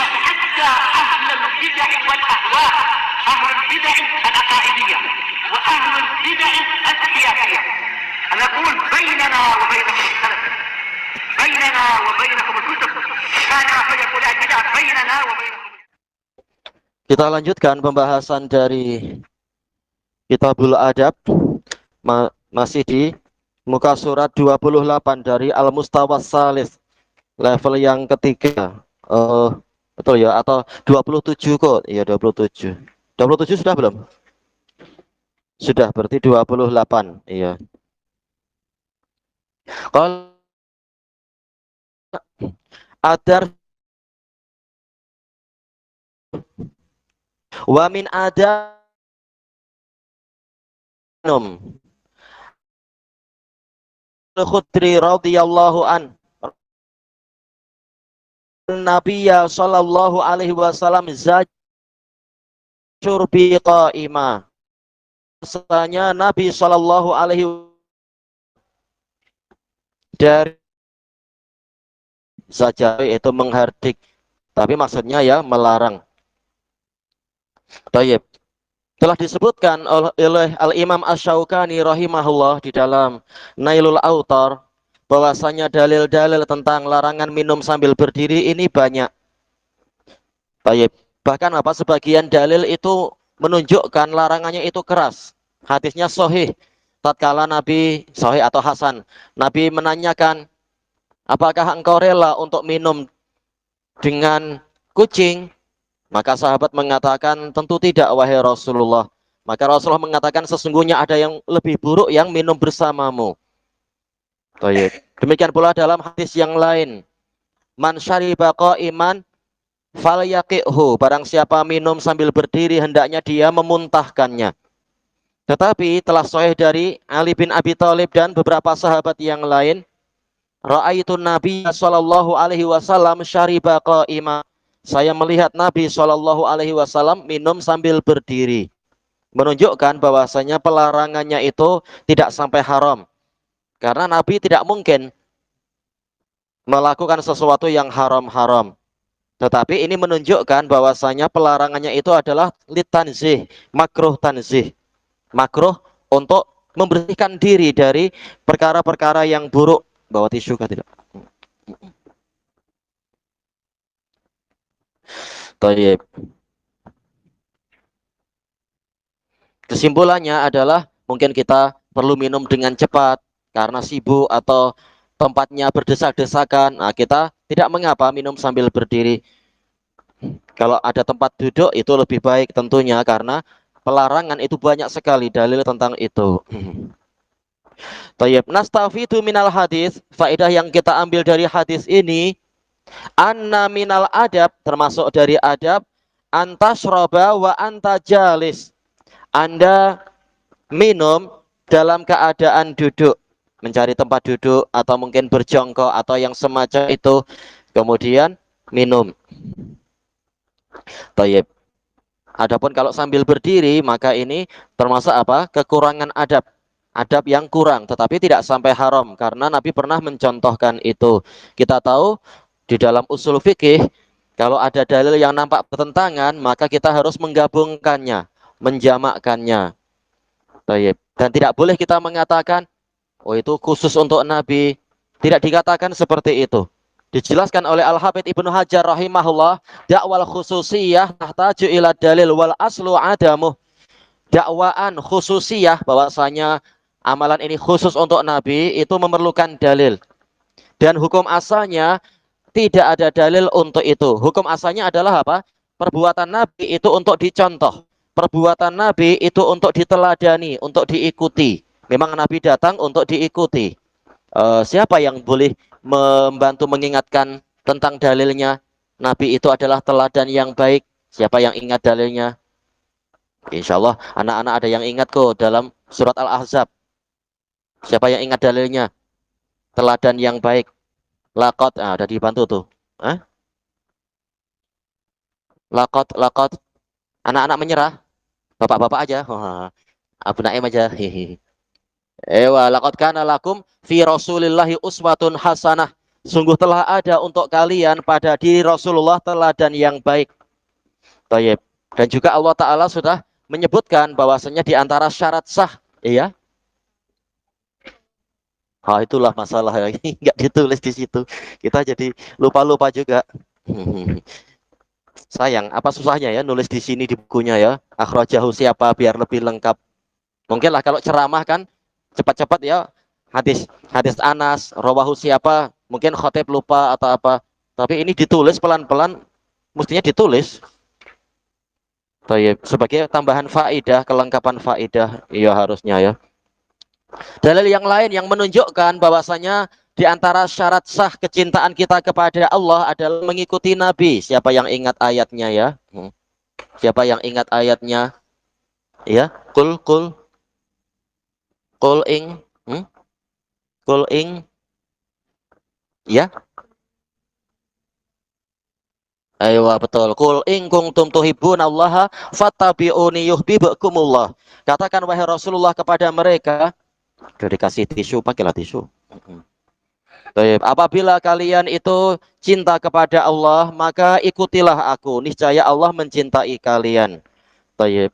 حتى أهل البدع والأهواء، أهل البدع العقائدية وأهل البدع السياسية. أنا أقول بيننا وبينكم السلف، بيننا وبينكم الكتب، كان فيقول البدع بيننا وبينكم. Kita lanjutkan pembahasan dari Kitabul Adab, masih di muka surat 28 dari Al-Mustawas Salis, level yang ketiga. Betul ya, atau 27 kok? Iya 27. 27 sudah belum? Sudah, berarti 28. Iya. Kalau adar wa min adanum Al-Khudri radhiyallahu an Nabiya sallallahu alaihi wasallam zajur bi qa'ima. Rasanya Nabi sallallahu alaihi dari saja itu menghardik, tapi maksudnya ya melarang. Tayyib. Telah disebutkan oleh Al-Imam Asy-Syaukani rahimahullah di dalam Nailul Autar bahwasanya dalil-dalil tentang larangan minum sambil berdiri ini banyak. Tayyib. Bahkan sebagian dalil itu menunjukkan larangannya itu keras. Hadisnya sahih. Tatkala Nabi sahih atau hasan, Nabi menanyakan, apakah engkau rela untuk minum dengan kucing? Maka sahabat mengatakan, tentu tidak wahai Rasulullah. Maka Rasulullah mengatakan, sesungguhnya ada yang lebih buruk yang minum bersamamu. Baik. Demikian pula dalam hadis yang lain, man syariba qa'iman falyaqihu, barang siapa minum sambil berdiri hendaknya dia memuntahkannya. Tetapi telah sahih dari Ali bin Abi Thalib dan beberapa sahabat yang lain, ra'aitun Nabi sallallahu alaihi wasallam syariba qa'ima, saya melihat Nabi sallallahu alaihi wasallam minum sambil berdiri. Menunjukkan bahwasanya pelarangannya itu tidak sampai haram. Karena Nabi tidak mungkin melakukan sesuatu yang haram-haram. Tetapi ini menunjukkan bahwasanya pelarangannya itu adalah litanzih, makruh tanzih. Makruh untuk membersihkan diri dari perkara-perkara yang buruk. Bawa tisu kah tidak? Tayyib. Kesimpulannya adalah mungkin kita perlu minum dengan cepat karena sibuk atau tempatnya berdesak-desakan. Nah, kita tidak mengapa minum sambil berdiri. Kalau ada tempat duduk itu lebih baik tentunya, karena pelarangan itu banyak sekali dalil tentang itu. Tayyib. Nastafidu minal hadis, faedah yang kita ambil dari hadis ini, anna minal adab, termasuk dari adab, antasroba wa anta jalis, Anda minum dalam keadaan duduk, mencari tempat duduk atau mungkin berjongkok atau yang semacam itu, kemudian minum. Tayyib. Adapun kalau sambil berdiri, maka ini termasuk kekurangan adab. Adab yang kurang, tetapi tidak sampai haram, karena Nabi pernah mencontohkan itu. Kita tahu di dalam usul fikih, kalau ada dalil yang nampak bertentangan, maka kita harus menggabungkannya, menjamakkannya. Dan tidak boleh kita mengatakan, oh itu khusus untuk Nabi. Tidak dikatakan seperti itu. Dijelaskan oleh Al-Hafidz Ibnu Hajar rahimahullah, dakwal khususiyah tahtaju ila dalil wal aslu adamuh. Dakwaan khususiyah, bahwasanya amalan ini khusus untuk Nabi, itu memerlukan dalil. Dan hukum asalnya tidak ada dalil untuk itu. Hukum asalnya adalah apa? Perbuatan Nabi itu untuk dicontoh. Perbuatan Nabi itu untuk diteladani, untuk diikuti. Memang Nabi datang untuk diikuti. Siapa yang boleh membantu mengingatkan tentang dalilnya? Nabi itu adalah teladan yang baik. Siapa yang ingat dalilnya? Insya Allah anak-anak ada yang ingat kok dalam surat Al-Ahzab. Siapa yang ingat dalilnya? Teladan yang baik. Laqad, ada dibantu tuh. Laqad. Anak-anak menyerah. Bapak-bapak aja. Abu Naim aja. Ewa laqad kana lakum fi Rasulillahi uswatun hasanah. Sungguh telah ada untuk kalian pada diri Rasulullah teladan yang baik. Tayyib. Dan juga Allah Ta'ala sudah menyebutkan bahwasanya di antara syarat sah, iya. Itulah masalah ya. Nggak ditulis di situ. Kita jadi lupa-lupa juga. Sayang, apa susahnya ya nulis di sini di bukunya ya. Akhrajahu siapa biar lebih lengkap. Mungkin lah kalau ceramah kan cepat-cepat ya. Hadis hadis Anas, rawahu siapa, mungkin khotib lupa atau apa. Tapi ini ditulis pelan-pelan, mestinya ditulis. Tayyib. Sebagai tambahan faidah, kelengkapan faidah, iya harusnya ya. Dalil yang lain yang menunjukkan bahwasanya di antara syarat sah kecintaan kita kepada Allah adalah mengikuti Nabi. Siapa yang ingat ayatnya ya? Siapa yang ingat ayatnya? Ya, kul ing, kul ing, ya. Ayo betul. Kul in kuntum tuhibbunallaha fattabi'uni yuhibbukumullah. Katakan wahai Rasulullah kepada mereka, udah dikasih tisu, pakailah tisu. Baik. Apabila kalian itu cinta kepada Allah, maka ikutilah aku. Niscaya Allah mencintai kalian. Baik.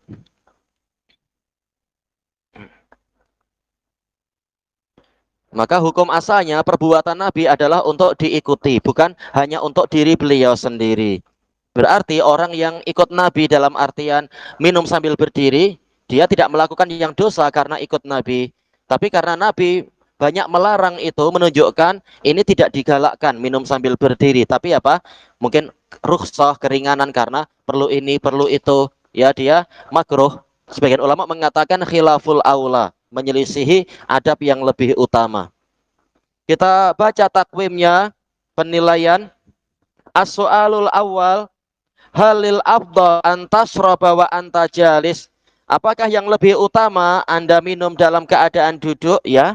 Maka hukum asalnya perbuatan Nabi adalah untuk diikuti, bukan hanya untuk diri beliau sendiri. Berarti orang yang ikut Nabi dalam artian minum sambil berdiri, dia tidak melakukan yang dosa karena ikut Nabi. Tapi karena Nabi banyak melarang itu menunjukkan ini tidak digalakkan minum sambil berdiri. Tapi apa? Mungkin rukhsah, keringanan karena perlu ini, perlu itu. Ya dia makruh. Sebagian ulama mengatakan khilaful aula, menyelisihi adab yang lebih utama. Kita baca takwimnya, penilaian. As-soalul awal, halil afdal antasroba wa anta jalis. Apakah yang lebih utama Anda minum dalam keadaan duduk ya?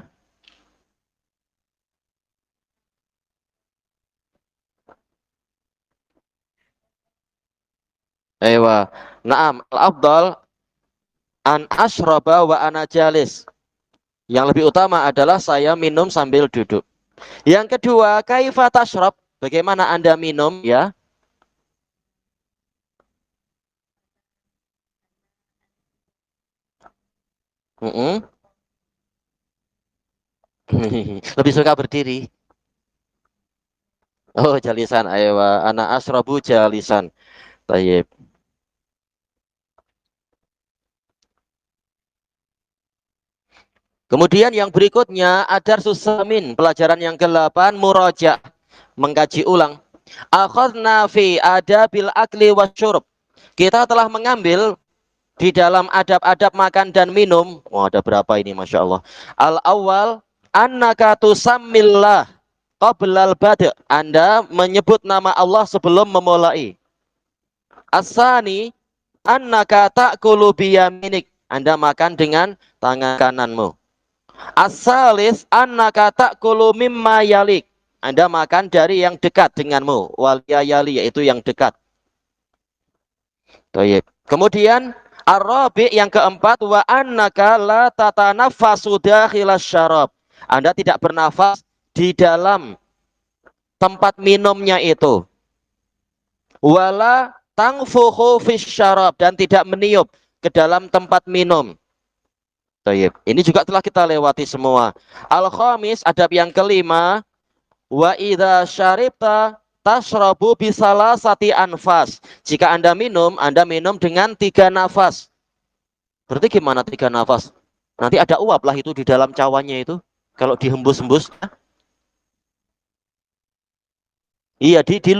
Ewa. Naam, al-afdal an asroba wa ana jalis. Yang lebih utama adalah saya minum sambil duduk. Yang kedua, kaifa tashrab? Bagaimana Anda minum ya? Lebih suka berdiri. Oh, jalisan. Ayo, ana asrobu jalisan. Tayyib. Kemudian yang berikutnya adar susamin, pelajaran yang ke-8 muraja, mengkaji ulang. Akhadna fi adabil akli wasyurb. Kita telah mengambil di dalam adab-adab makan dan minum. Oh, ada berapa ini Masya Allah. Al-awwal annaka tusammillah qablal bad'. Anda menyebut nama Allah sebelum memulai. As-sani annaka ta'kulu biyaminik. Anda makan dengan tangan kananmu. As-salis annaka ta'kulu mimma yalik. Anda makan dari yang dekat denganmu. Wal yali yaitu yang dekat. Baik. Kemudian ar-rabi yang keempat wa annaka la tatanaffasu dakhilas syarab. Anda tidak bernafas di dalam tempat minumnya itu. Wala tangfuhu fis syarab, dan tidak meniup ke dalam tempat minum. Tayyib. Ini juga telah kita lewati semua. Al-khamis, adab yang kelima, wa idza syaribta tashrabu bisalasati anfas. Jika Anda minum dengan 3 nafas. Berarti gimana 3 nafas? Nanti ada uap lah itu di dalam cawannya itu. Kalau dihembus-hembus. Iya, di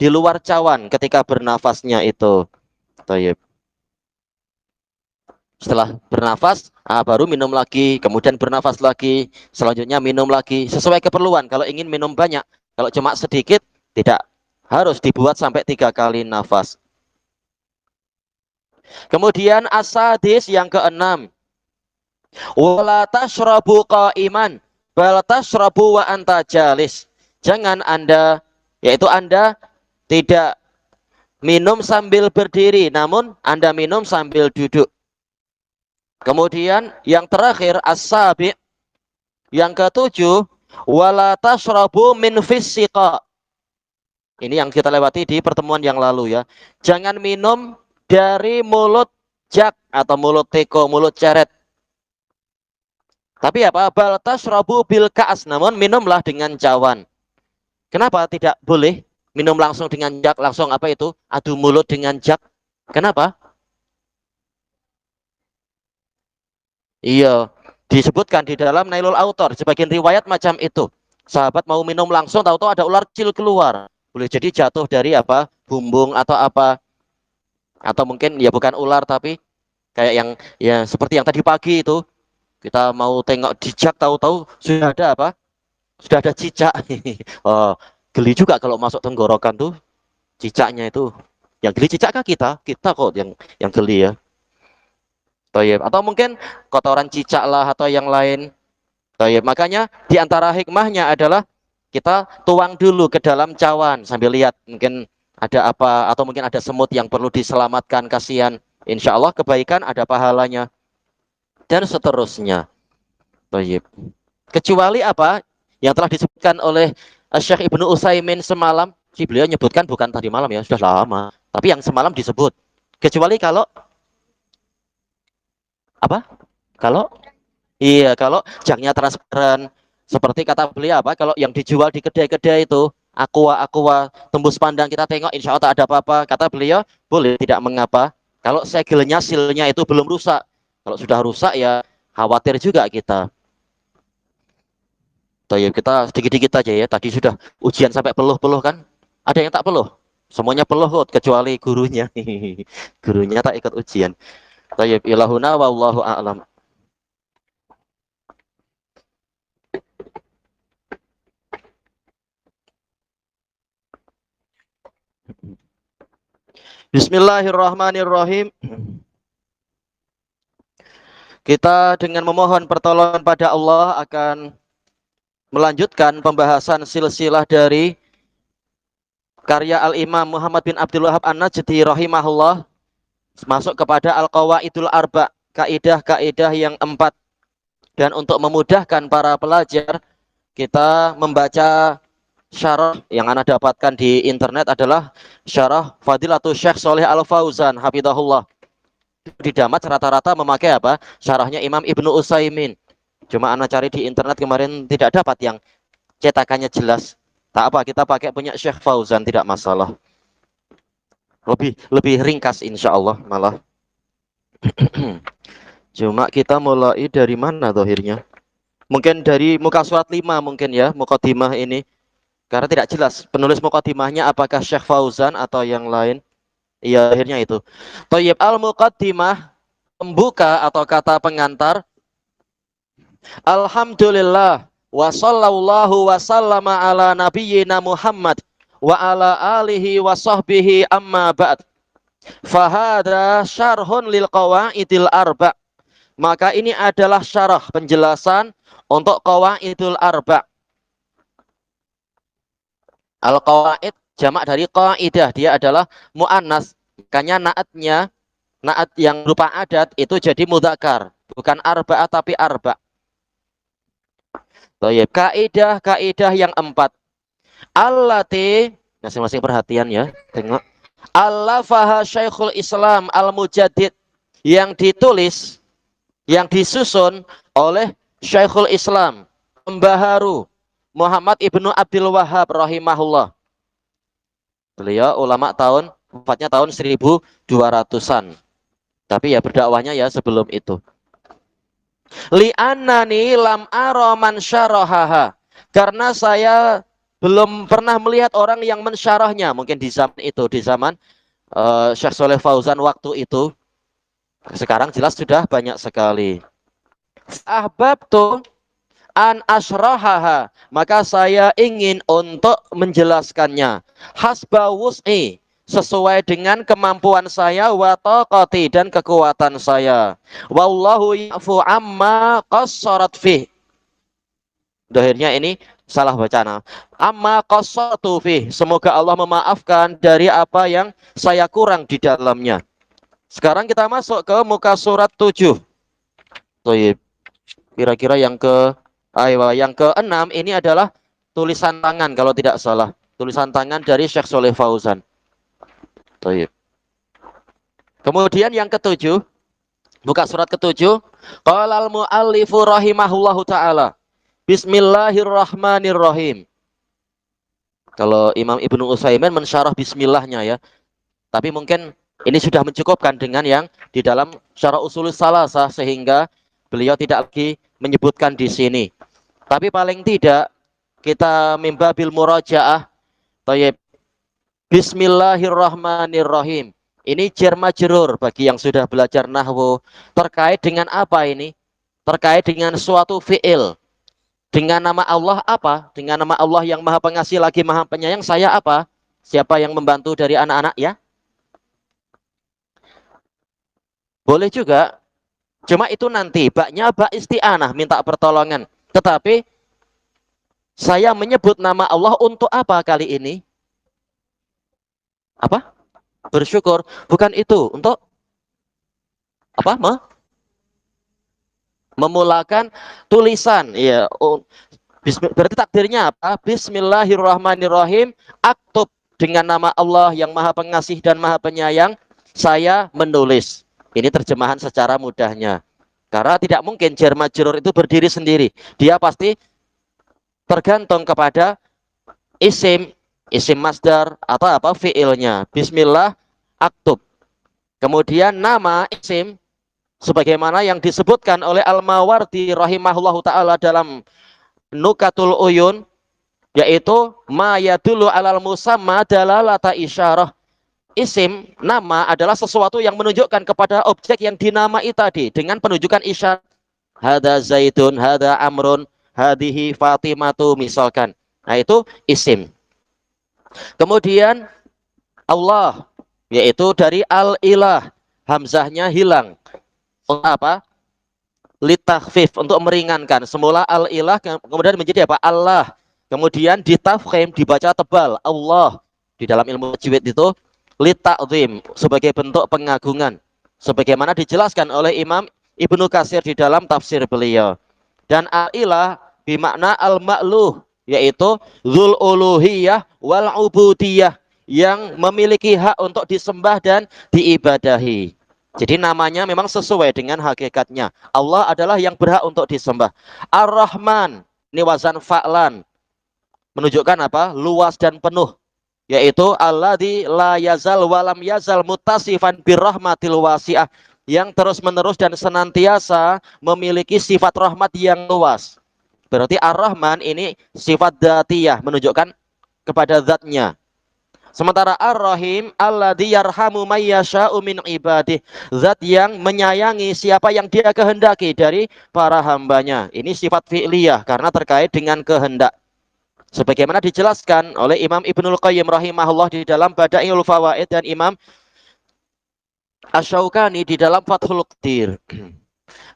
luar cawan ketika bernafasnya itu. Tayyib. Setelah bernafas, baru minum lagi, kemudian bernafas lagi, selanjutnya minum lagi, sesuai keperluan. Kalau ingin minum banyak, kalau cuma sedikit, tidak harus dibuat sampai 3 kali nafas. Kemudian as-sadis yang keenam, wala tashrabu qa'iman, bal tashrabu wa anta jalis. Jangan Anda, yaitu Anda tidak minum sambil berdiri, namun Anda minum sambil duduk. Kemudian yang terakhir as-sabi, yang ketujuh, Wala tashrabu min fissiqa. Ini yang kita lewati di pertemuan yang lalu ya. Jangan minum dari mulut jak atau mulut teko, mulut ceret. Tapi apa? Bal tashrabu bil ka'as, namun minumlah dengan cawan. Kenapa tidak boleh minum langsung dengan jak, langsung apa itu? Adu mulut dengan jak. Kenapa? Iya, disebutkan di dalam Nailul Autor, sebagian riwayat macam itu. Sahabat mau minum langsung, tahu-tahu ada ular kecil keluar. Boleh jadi jatuh dari apa? Bumbung atau apa? Atau mungkin ya bukan ular tapi kayak yang ya seperti yang tadi pagi itu. Kita mau tengok dijak, tahu-tahu sudah ada apa? Sudah ada cicak. Oh, geli juga kalau masuk tenggorokan tuh cicaknya itu. Yang geli cicak kan kita kok yang geli ya. Toyib. Atau mungkin kotoran cicak lah atau yang lain. Toyib. Makanya di antara hikmahnya adalah kita tuang dulu ke dalam cawan sambil lihat mungkin ada apa atau mungkin ada semut yang perlu diselamatkan, kasihan. Insya Allah kebaikan ada pahalanya dan seterusnya. Toyib. Kecuali apa yang telah disebutkan oleh Syekh Ibnu Utsaimin semalam. Si beliau nyebutkan bukan tadi malam ya, sudah lama. Tapi yang semalam disebut. Kecuali kalau apa? Kalau iya, kalau jaknya transparan. Seperti kata beliau apa? Kalau yang dijual di kedai-kedai itu aqua tembus pandang kita tengok insya Allah tak ada apa-apa. Kata beliau boleh, tidak mengapa. Kalau segelnya silnya itu belum rusak. Kalau sudah rusak ya khawatir juga kita. Toyib, kita sedikit-sedikit aja ya. Tadi sudah ujian sampai peluh-peluh kan? Ada yang tak peluh? Semuanya peluh kok, kecuali gurunya. Gurunya tak ikut ujian. Toyib, ilahuna wallahu a'lam. Bismillahirrahmanirrahim. Kita dengan memohon pertolongan pada Allah akan melanjutkan pembahasan silsilah dari karya Al-Imam Muhammad bin Abdul Wahab An-Najdi rahimahullah, masuk kepada Al-Qawaidul Arba, kaidah-kaidah yang 4. Dan untuk memudahkan para pelajar, kita membaca syarah yang Anda dapatkan di internet adalah syarah Fadilatul Syekh Shalih Al-Fauzan hafizahullah. Di Damat rata-rata memakai apa? Syarahnya Imam Ibnu Utsaimin. Cuma Anda cari di internet kemarin tidak dapat yang cetakannya jelas. Tak apa, kita pakai punya Syekh Fauzan, tidak masalah. Lebih ringkas insya Allah malah. Cuma kita mulai dari mana akhirnya? Mungkin dari muka surat 5 mungkin ya, mukadimah ini. Karena tidak jelas penulis mukadimahnya apakah Syekh Fauzan atau yang lain. Iya, akhirnya itu. Thayyib, al-muqaddimah, pembuka atau kata pengantar. Alhamdulillah wa sallallahu wa sallama ala nabiyyina Muhammad wa ala alihi wa sahbihi amma ba'd. Fahada syarhun lil qawaidil arba. Maka ini adalah syarah penjelasan untuk qawaidul arba. Al-qawaid jamak dari qaidah, dia adalah muannas. Makanya naat yang berupa adat itu jadi mudzakkar, bukan arba'ah tapi arba'. Baik, kaidah yang 4. Allati, masing-masing perhatian ya, tengok. Allafaha Syekhul Islam Al-Mujaddid, yang ditulis, yang disusun oleh Syekhul Islam pembaharu Muhammad Ibnu Abdul Wahab rahimahullah. Beliau ulama wafatnya tahun 1200-an. Tapi ya berdakwahnya ya sebelum itu. Li'annani lam ara man syarahaha. Karena saya belum pernah melihat orang yang mensyarahnya. Mungkin di zaman itu, di zaman Syekh Shalih Fauzan waktu itu. Sekarang jelas sudah banyak sekali. Ahbabtu an asyrahaha, maka saya ingin untuk menjelaskannya. Hasba wus'i, sesuai dengan kemampuan saya, wa taqati, dan kekuatan saya. Wallahu ya'fu amma qassarat fi. Akhirnya ini salah bacaan. Amma qassartu fi, semoga Allah memaafkan dari apa yang saya kurang di dalamnya. Sekarang kita masuk ke muka surat 7. Kira-kira yang ke Ayo, yang keenam ini adalah tulisan tangan kalau tidak salah. Tulisan tangan dari Syekh Soleh Fauzan. Baik. Kemudian yang ketujuh, buka surat ketujuh. Qala al-muallifu rahimahullahu taala. Bismillahirrahmanirrahim. Kalau Imam Ibnu Utsaimin mensyarah bismillahnya ya. Tapi mungkin ini sudah mencukupkan dengan yang di dalam syarah usulus salasah sehingga beliau tidak lagi menyebutkan di sini. Tapi paling tidak kita mimbabil murajaah. Tayyib. Bismillahirrahmanirrahim. Ini jar majrur bagi yang sudah belajar nahwu. Terkait dengan apa ini? Terkait dengan suatu fi'il. Dengan nama Allah apa? Dengan nama Allah yang Maha Pengasih lagi Maha Penyayang, saya apa? Siapa yang membantu dari anak-anak ya? Boleh juga. Cuma itu nanti baknya bak isti'anah, minta pertolongan. Tetapi saya menyebut nama Allah untuk apa kali ini? Apa? Bersyukur. Bukan itu. Untuk apa? Memulakan tulisan. Ya. Berarti takdirnya apa? Bismillahirrahmanirrahim. Aktub dengan nama Allah yang Maha Pengasih dan Maha Penyayang. Saya menulis. Ini terjemahan secara mudahnya. Karena tidak mungkin jar majrur itu berdiri sendiri. Dia pasti tergantung kepada isim masdar atau apa fiilnya. Bismillah aktub. Kemudian nama isim sebagaimana yang disebutkan oleh Al-Mawardi rahimahullahu taala dalam Nukatul Uyun, yaitu ma yadullu alal musamma dalalata isyarah. Isim, nama adalah sesuatu yang menunjukkan kepada objek yang dinamai tadi dengan penunjukan isyarat. Hada Zaidun, hada Amrun, hadihi Fatimatu misalkan. Nah itu isim. Kemudian Allah, yaitu dari al-ilah, hamzahnya hilang. Untuk apa? Litakhfif, untuk meringankan. Semula al-ilah kemudian menjadi apa? Allah. Kemudian ditafkhim, dibaca tebal. Allah. Di dalam ilmu tajwid itu litakzim, sebagai bentuk pengagungan. Sebagaimana dijelaskan oleh Imam Ibnu Katsir di dalam tafsir beliau. Dan al-ilah bermakna al-ma'luh, yaitu dzul uluhiyah wal ubudiyah, yang memiliki hak untuk disembah dan diibadahi. Jadi namanya memang sesuai dengan hakikatnya. Allah adalah yang berhak untuk disembah. Ar-Rahman, ini wazan fa'lan, menunjukkan apa? Luas dan penuh. Yaitu alladzi la yazal walam yazal muttasifan birrahmatil wasi'ah, yang terus-menerus dan senantiasa memiliki sifat rahmat yang luas. Berarti Ar-Rahman ini sifat dzatiyah, menunjukkan kepada zatnya. Sementara Ar-Rahim alladzi yarhamu may yasha'u min ibadih, zat yang menyayangi siapa yang dia kehendaki dari para hambanya. Ini sifat fi'liyah karena terkait dengan kehendak. Sebagaimana dijelaskan oleh Imam Ibnul Qayyim rahimahullah di dalam Bada'iul Fawaid dan Imam Asy-Syaukani di dalam Fathul Qadir.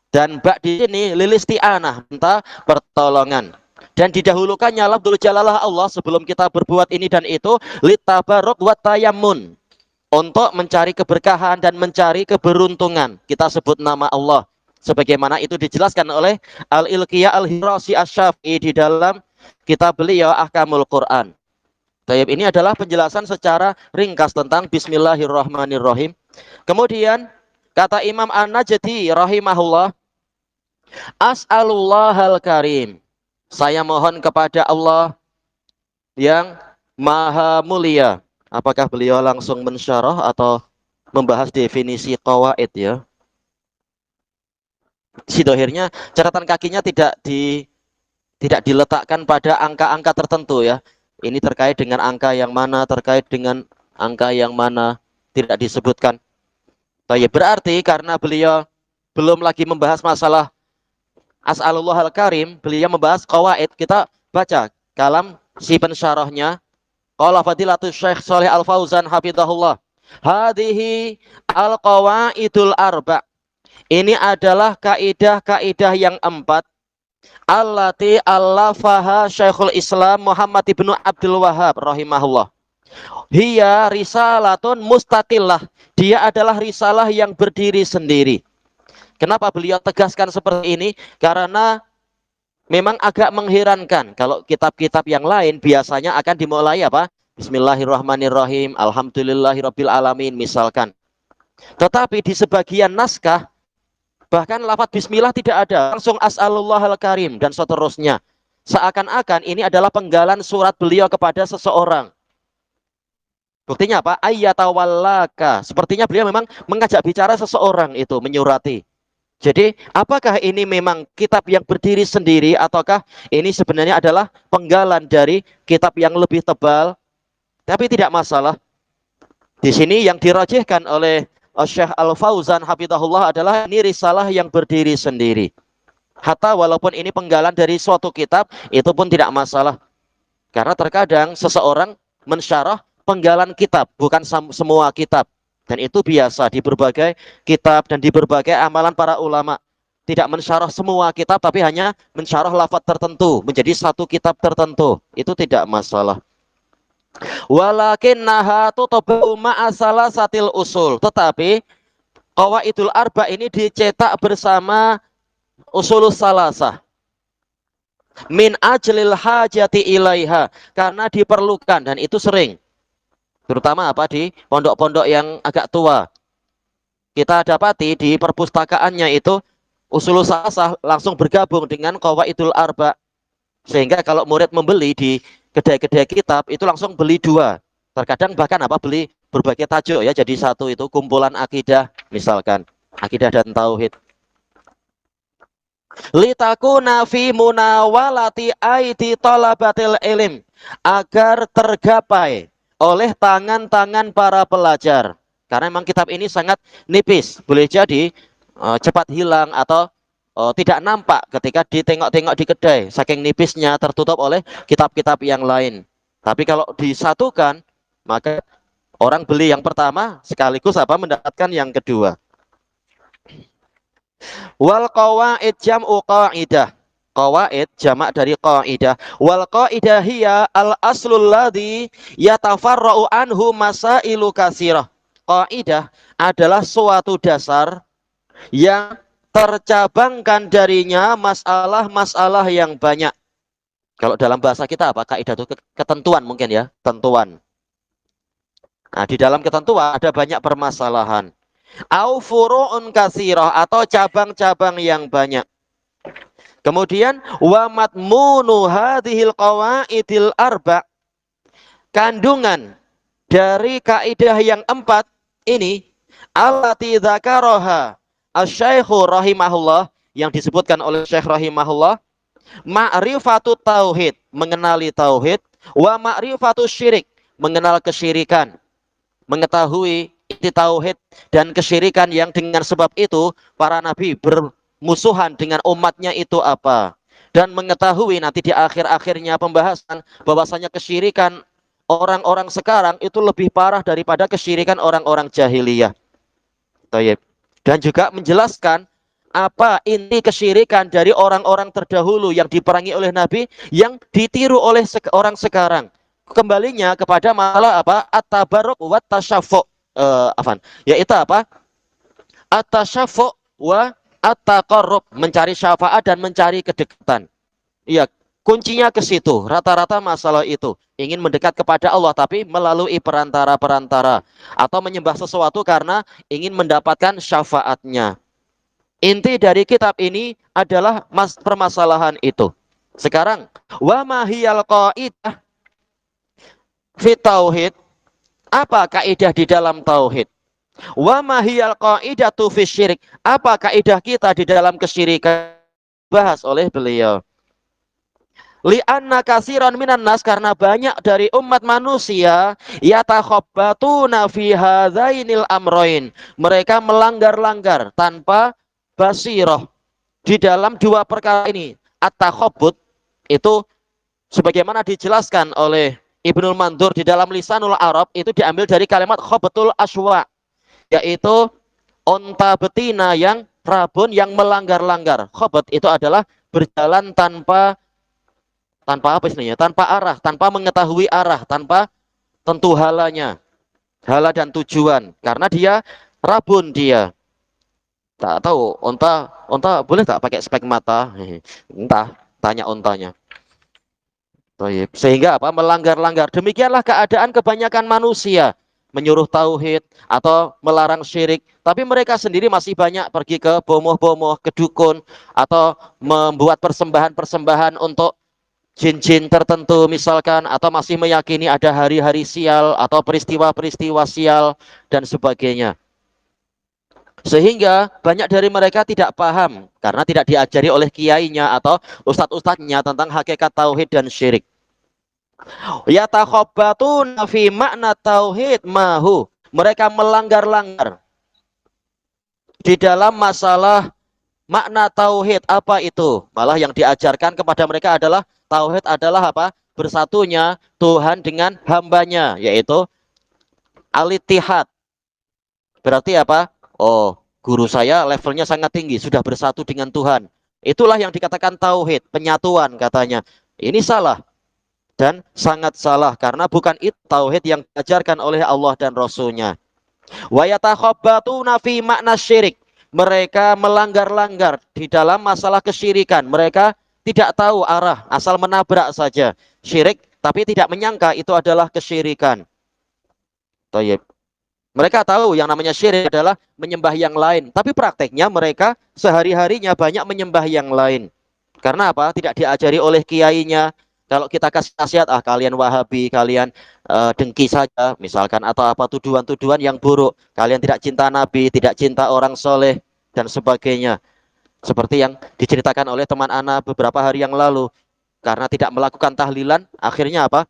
Dan bak di sini lilisti'anah, minta pertolongan. Dan didahulukannya lafdzul jalalah Allah sebelum kita berbuat ini dan itu, litabaruk wa tayammun, untuk mencari keberkahan dan mencari keberuntungan. Kita sebut nama Allah. Sebagaimana itu dijelaskan oleh Al-Ilqiyah Al-Hirasi Asy-Syafi'i di dalam kitab beliau Ahkamul Quran. Tayyib, ini adalah penjelasan secara ringkas tentang Bismillahirrahmanirrahim. Kemudian kata Imam An-Najdi rahimahullah, As'alullahal karim, saya mohon kepada Allah yang maha mulia. Apakah beliau langsung mensyarah atau membahas definisi qawaid ya? Si dohirnya catatan kakinya tidak diletakkan pada angka-angka tertentu ya. Ini terkait dengan angka yang mana, terkait dengan angka yang mana, tidak disebutkan. Berarti karena beliau belum lagi membahas masalah As'alullahal karim, beliau membahas qawaid. Kita baca kalam si pensyarahnya. Qala fadilatul Syekh Shalih Al Fauzan hafizahullah. Hadhihi al-qawaidul arba'. Ini adalah kaidah-kaidah yang 4 allati allafaha Syekhul Islam Muhammad ibnu Abdul Wahhab rahimahullah. Hiya risalatun mustaqillah. Dia adalah risalah yang berdiri sendiri. Kenapa beliau tegaskan seperti ini? Karena Memang agak mengherankan kalau kitab-kitab yang lain biasanya akan dimulai apa? Bismillahirrahmanirrahim, alhamdulillahirabbil alamin misalkan. Tetapi di sebagian naskah bahkan lafaz bismillah tidak ada, langsung as'alullahal karim dan seterusnya. Seakan-akan ini adalah penggalan surat beliau kepada seseorang. Buktinya apa? Ayyatawallaka. Sepertinya beliau memang mengajak bicara seseorang itu, menyurati. Jadi, apakah ini memang kitab yang berdiri sendiri ataukah ini sebenarnya adalah penggalan dari kitab yang lebih tebal? Tapi tidak masalah. Di sini yang dirajihkan oleh Syekh Al-Fauzan hafizahullah adalah ini risalah yang berdiri sendiri. Hatta walaupun ini penggalan dari suatu kitab, itu pun tidak masalah. Karena terkadang seseorang mensyarah penggalan kitab, bukan semua kitab. Dan itu biasa di berbagai kitab dan di berbagai amalan para ulama. Tidak mensyarah semua kitab, tapi hanya mensyarah lafaz tertentu, menjadi satu kitab tertentu. Itu tidak masalah. Walakinnaha tutba'u ma'a salasatil usul. Tetapi Qawaidul Arba ini dicetak bersama Usulus Salasah. Min ajlil hajati ilaiha, karena diperlukan, dan itu sering. Terutama apa di pondok-pondok yang agak tua. Kita dapati di perpustakaannya itu Usulus Salasah langsung bergabung dengan Qawaidul Arba. Sehingga kalau murid membeli di kedai-kedai kitab itu langsung beli dua. Terkadang bahkan apa beli berbagai tajuk ya, jadi satu itu kumpulan akidah misalkan, akidah dan tauhid. Litakuna fi munawalati aidi talabatil ilm, agar tergapai oleh tangan-tangan para pelajar. Karena memang kitab ini sangat nipis, boleh jadi cepat hilang atau tidak nampak ketika ditengok-tengok di kedai, saking nipisnya tertutup oleh kitab-kitab yang lain. Tapi kalau disatukan, maka orang beli yang pertama sekaligus apa mendapatkan yang kedua. Wal qawaid jam'u qaidah. Qawaid jamak dari qaidah. Wal qaidah hiya al aslul ladzi yatafarra'u anhu masailu katsirah. Qaidah adalah suatu dasar yang tercabangkan darinya masalah-masalah yang banyak. Kalau dalam bahasa kita apa? Kaidah itu ketentuan mungkin ya, tentuan. Nah, di dalam ketentuan ada banyak permasalahan. Au furu'un katsirah, atau cabang-cabang yang banyak. Kemudian wa matmunu hadhil qawaidil arba, kandungan dari kaidah yang empat ini allati dzakaraha asy-syaikhu rahimahullah, yang disebutkan oleh Syekh rahimahullah, ma'rifatu tauhid, mengenali tauhid, wa ma'rifatu syirik, mengenal kesyirikan, mengetahui inti tauhid dan kesyirikan yang dengan sebab itu para nabi bermusuhan dengan umatnya itu apa, dan mengetahui nanti di akhir-akhirnya pembahasan bahwasanya kesyirikan orang-orang sekarang itu lebih parah daripada kesyirikan orang-orang jahiliyah. Dan juga menjelaskan apa inti kesyirikan dari orang-orang terdahulu yang diperangi oleh Nabi, yang ditiru oleh orang sekarang. Kembalinya kepada masalah apa? At-tabarruk wa tasyaffu'. Yaitu apa? At-tasyaffu' wa at-taqarrub, mencari syafaat dan mencari kedekatan. Iya, kuncinya ke situ. Rata-rata masalah itu ingin mendekat kepada Allah tapi melalui perantara-perantara, atau menyembah sesuatu karena ingin mendapatkan syafaatnya. Inti dari kitab ini adalah permasalahan itu. Sekarang, wa mahiyal qaidah fi tauhid, apa kaidah di dalam tauhid? Wa mahiyal qaidatu fi syirik, apa kaidah kita di dalam kesyirikan? Bahas oleh beliau. Li'anna katsiran minan nas, karena banyak dari umat manusia yatakhabbatuna fi hadzainil amrain, mereka melanggar-langgar tanpa basirah di dalam dua perkara ini. At-takhabbut itu sebagaimana dijelaskan oleh Ibnul Mandur di dalam Lisanul Arab, itu diambil dari kalimat khabtul aswa, yaitu onta betina yang rabun yang melanggar-langgar. Khabat itu adalah berjalan tanpa apa istilahnya? Tanpa arah, tanpa mengetahui arah, tanpa tentu halanya, hala dan tujuan, karena dia rabun dia. Tak tahu, onta boleh tak pakai spek mata? Entah. Tanya untanya. Baik. Sehingga apa? Melanggar-langgar. Demikianlah keadaan kebanyakan manusia. Menyuruh tauhid atau melarang syirik. Tapi mereka sendiri masih banyak pergi ke bomoh-bomoh, ke dukun. Atau membuat persembahan-persembahan untuk jin-jin tertentu misalkan. Atau masih meyakini ada hari-hari sial atau peristiwa-peristiwa sial dan sebagainya. Sehingga banyak dari mereka tidak paham karena tidak diajari oleh kiainya atau ustadz-ustadznya tentang hakikat tauhid dan syirik. Yatakhabbatuna fi makna tauhid mahu. Mereka melanggar-langgar di dalam masalah makna tauhid. Apa itu? Malah yang diajarkan kepada mereka adalah tauhid adalah apa? Bersatunya Tuhan dengan hambanya, yaitu al-ittihad. Berarti apa? Oh, guru saya levelnya sangat tinggi, sudah bersatu dengan Tuhan. Itulah yang dikatakan tauhid, penyatuan katanya. Ini salah dan sangat salah karena bukan itu tauhid yang diajarkan oleh Allah dan Rasul-Nya. Wa yatakhabbatuna fi makna syirik. Mereka melanggar-langgar di dalam masalah kesyirikan. Mereka tidak tahu arah, asal menabrak saja. Syirik tapi tidak menyangka itu adalah kesyirikan. Thayyib. Mereka tahu yang namanya syirik adalah menyembah yang lain. Tapi prakteknya mereka sehari-harinya banyak menyembah yang lain. Karena apa? Tidak diajari oleh kiainya. Kalau kita kasih nasihat, kalian Wahabi, kalian dengki saja, misalkan, atau apa tuduhan-tuduhan yang buruk. Kalian tidak cinta Nabi, tidak cinta orang soleh, dan sebagainya. Seperti yang diceritakan oleh teman Ana beberapa hari yang lalu. Karena tidak melakukan tahlilan, akhirnya apa?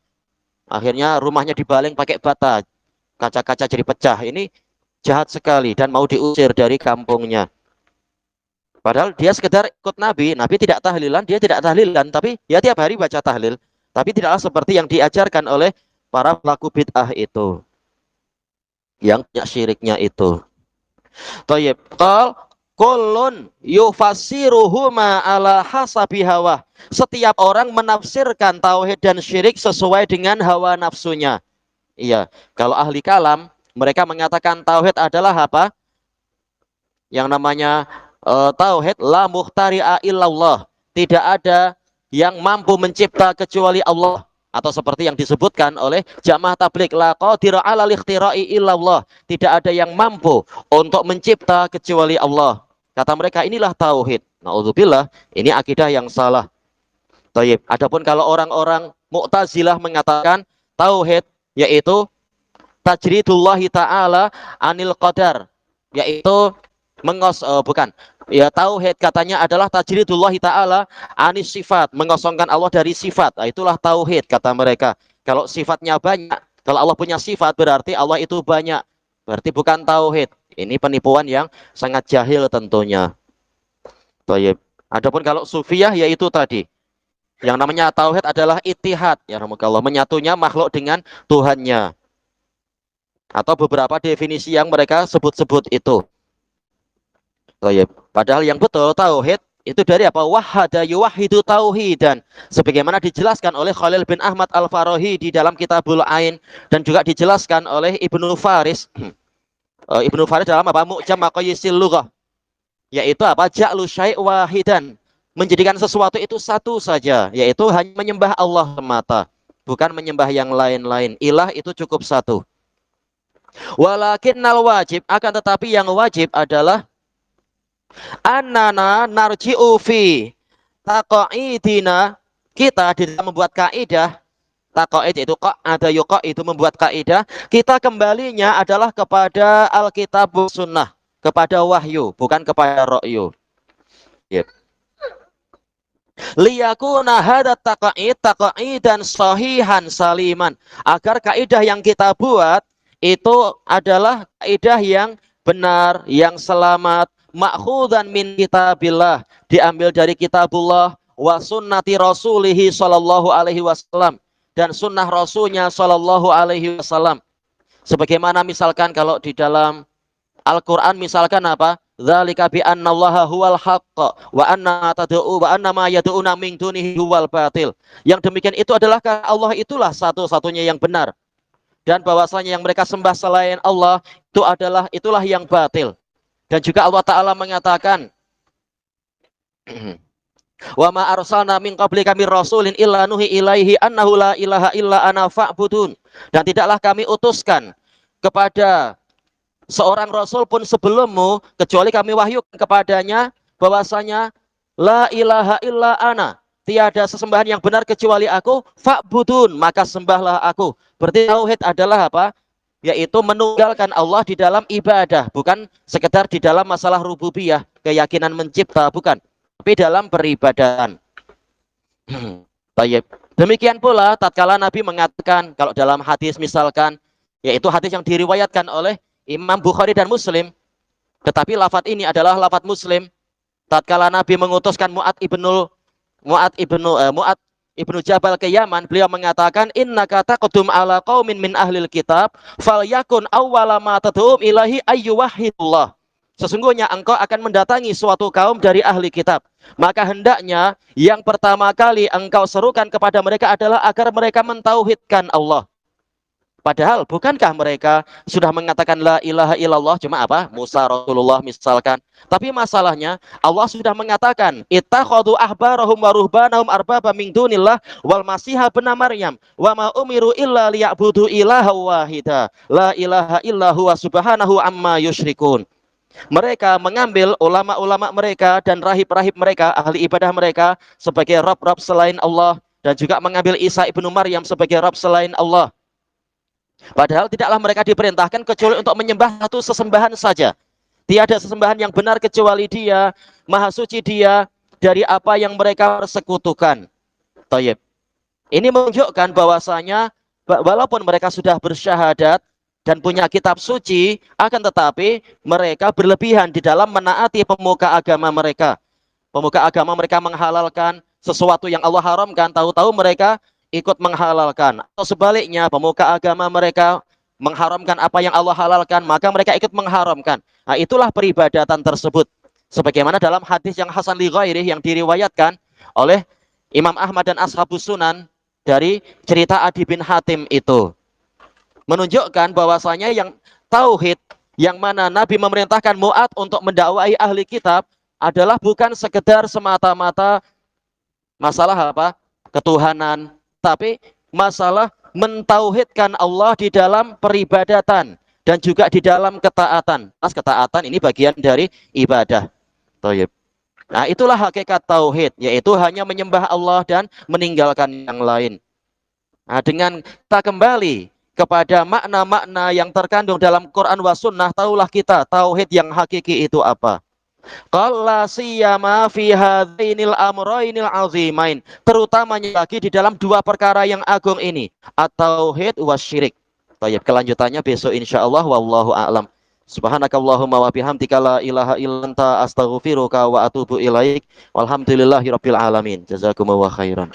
Akhirnya rumahnya dibaling pakai bata. Kaca-kaca jadi pecah. Ini jahat sekali dan mau diusir dari kampungnya. Padahal dia sekedar ikut Nabi. Nabi tidak tahlilan, dia tidak tahlilan. Tapi ya tiap hari baca tahlil. Tapi tidaklah seperti yang diajarkan oleh para pelaku bid'ah itu. Yang punya syiriknya itu. Thayyib. Qal kullun yufassiruhuma ala hasabi hawa. Setiap orang menafsirkan tauhid dan syirik sesuai dengan hawa nafsunya. Iya, kalau ahli kalam, mereka mengatakan tauhid adalah apa? Yang namanya tauhid la muhtari'a illallah. Tidak ada yang mampu mencipta kecuali Allah. Atau seperti yang disebutkan oleh jamaah tabligh, la qadira 'alal ikhtira'i illallah. Tidak ada yang mampu untuk mencipta kecuali Allah. Kata mereka, inilah tauhid. Na'udzubillah, ini akidah yang salah. Thayyib. Adapun kalau orang-orang Mu'tazilah mengatakan tauhid yaitu tajridullahi ta'ala anil qadar, yaitu bukan, ya tauhid katanya adalah tajridullahi ta'ala anis sifat, mengosongkan Allah dari sifat. Itulah tauhid kata mereka. Kalau sifatnya banyak, kalau Allah punya sifat berarti Allah itu banyak, berarti bukan tauhid. Ini penipuan yang sangat jahil tentunya. Baik. Adapun kalau sufiyah yaitu tadi yang namanya tauhid adalah ittihad, ya rahmukallah, menyatunya makhluk dengan Tuhannya. Atau beberapa definisi yang mereka sebut-sebut itu. Padahal yang betul tauhid itu dari apa? Wahada yuwahidu tauhidan. Sebagaimana dijelaskan oleh Khalil bin Ahmad Al-Farahi di dalam Kitabul Ain dan juga dijelaskan oleh Ibnu Faris. Ibnu Faris dalam apa? Mu'jam Maqayisil Lughah. Yaitu apa? Ja'lu syai' wahidan. Menjadikan sesuatu itu satu saja, yaitu hanya menyembah Allah semata, bukan menyembah yang lain-lain. Ilah itu cukup satu. Walakinnal wajib, akan tetapi yang wajib adalah annana narji'u fi taqaidina, kita di dalam membuat kaidah. Taqaid itu ada yuqa itu membuat kaidah. Kita kembalinya adalah kepada Alkitab Sunnah, kepada wahyu, bukan kepada ra'yu. Yep. Liyakuna hadat taqaidan sahihan saliman, agar kaidah yang kita buat itu adalah kaidah yang benar, yang selamat, ma'khudan min kitabillah, diambil dari kitabullah, wa sunnati rasulihi sallallahu alaihi wasallam, dan sunnah rasulnya sallallahu alaihi wasallam. Sebagaimana misalkan kalau di dalam Al-Quran misalkan apa? Dzalika bi annallaha huwal haqq wa anna tad'u wa anna ma yad'una min dunihi huwal batil. Yang demikian itu adalah karena Allah itulah satu-satunya yang benar. Dan bahwasanya yang mereka sembah selain Allah itulah yang batil. Dan juga Allah Ta'ala mengatakan Wa ma arsalna min qablika mir rasulin illa nuhi ilaihi annahu la ilaha illa ana fa'budun. Dan tidaklah kami utuskan kepada seorang rasul pun sebelummu kecuali kami wahyukan kepadanya bahwasanya la ilaha illa ana, tiada sesembahan yang benar kecuali aku, fa'budun, maka sembahlah aku. Berarti tauhid adalah apa? Yaitu menunggalkan Allah di dalam ibadah, bukan sekedar di dalam masalah rububiyah, keyakinan mencipta, bukan, tapi dalam peribadatan. Baik. Demikian pula tatkala Nabi mengatakan, kalau dalam hadis misalkan, yaitu hadis yang diriwayatkan oleh Imam Bukhari dan Muslim, tetapi lafaz ini adalah lafaz Muslim. Tatkala Nabi mengutuskan Mu'ad ibnu Jabal ke Yaman, beliau mengatakan, innaka taqdum ala qaumin min ahlil kitab falyakun awwala ma tad'um ilahi ayyuwahhidullah. Sesungguhnya engkau akan mendatangi suatu kaum dari ahli kitab, maka hendaknya yang pertama kali engkau serukan kepada mereka adalah agar mereka mentauhidkan Allah. Padahal bukankah mereka sudah mengatakan la ilaha illallah, cuma apa? Musa Rasulullah misalkan. Tapi masalahnya Allah sudah mengatakan ittakhadhu ahbarahum wa ruhbanahum arbaba min dunillah wal masiha ibna Maryam wa ma umiru illa liya'budu ilaha wahida la ilaha illa huwa subhanahu amma yusyrikun. Mereka mengambil ulama-ulama mereka dan rahib-rahib mereka, ahli ibadah mereka sebagai rob-rob selain Allah, dan juga mengambil Isa ibnu Maryam sebagai rob selain Allah. Padahal tidaklah mereka diperintahkan kecuali untuk menyembah satu sesembahan saja. Tiada sesembahan yang benar kecuali Dia, Maha Suci Dia dari apa yang mereka persekutukan. Thayyib. Ini menunjukkan bahwasanya walaupun mereka sudah bersyahadat dan punya kitab suci, akan tetapi mereka berlebihan di dalam menaati pemuka agama mereka. Pemuka agama mereka menghalalkan sesuatu yang Allah haramkan, tahu-tahu mereka ikut menghalalkan. Atau sebaliknya, pemuka agama mereka mengharamkan apa yang Allah halalkan, maka mereka ikut mengharamkan. Nah, itulah peribadatan tersebut. Sebagaimana dalam hadis yang hasan li ghairih yang diriwayatkan oleh Imam Ahmad dan Ashabus Sunan dari cerita Adi bin Hatim itu. Menunjukkan bahwasanya yang tauhid, yang mana Nabi memerintahkan Mu'ad untuk mendakwai ahli kitab, adalah bukan sekedar semata-mata masalah apa? Ketuhanan, tapi masalah mentauhidkan Allah di dalam peribadatan dan juga di dalam ketaatan. Ketaatan ini bagian dari ibadah. Thayyib. Nah, itulah hakikat tauhid, yaitu hanya menyembah Allah dan meninggalkan yang lain. Nah, dengan kita kembali kepada makna-makna yang terkandung dalam Quran wa Sunnah, tahulah kita tauhid yang hakiki itu apa. Qalla siyama fi hadzainil amraynil azimain, terutamanya lagi di dalam dua perkara yang agung ini, at-tauhid wasyirik. Baik, kelanjutannya besok insyaallah, wallahu a'lam. Subhanakallahumma wa bihamdika la ilaha illa anta astaghfiruka wa atubu ilaik. Walhamdulillahirabbil alamin. Jazakumullahu khairan.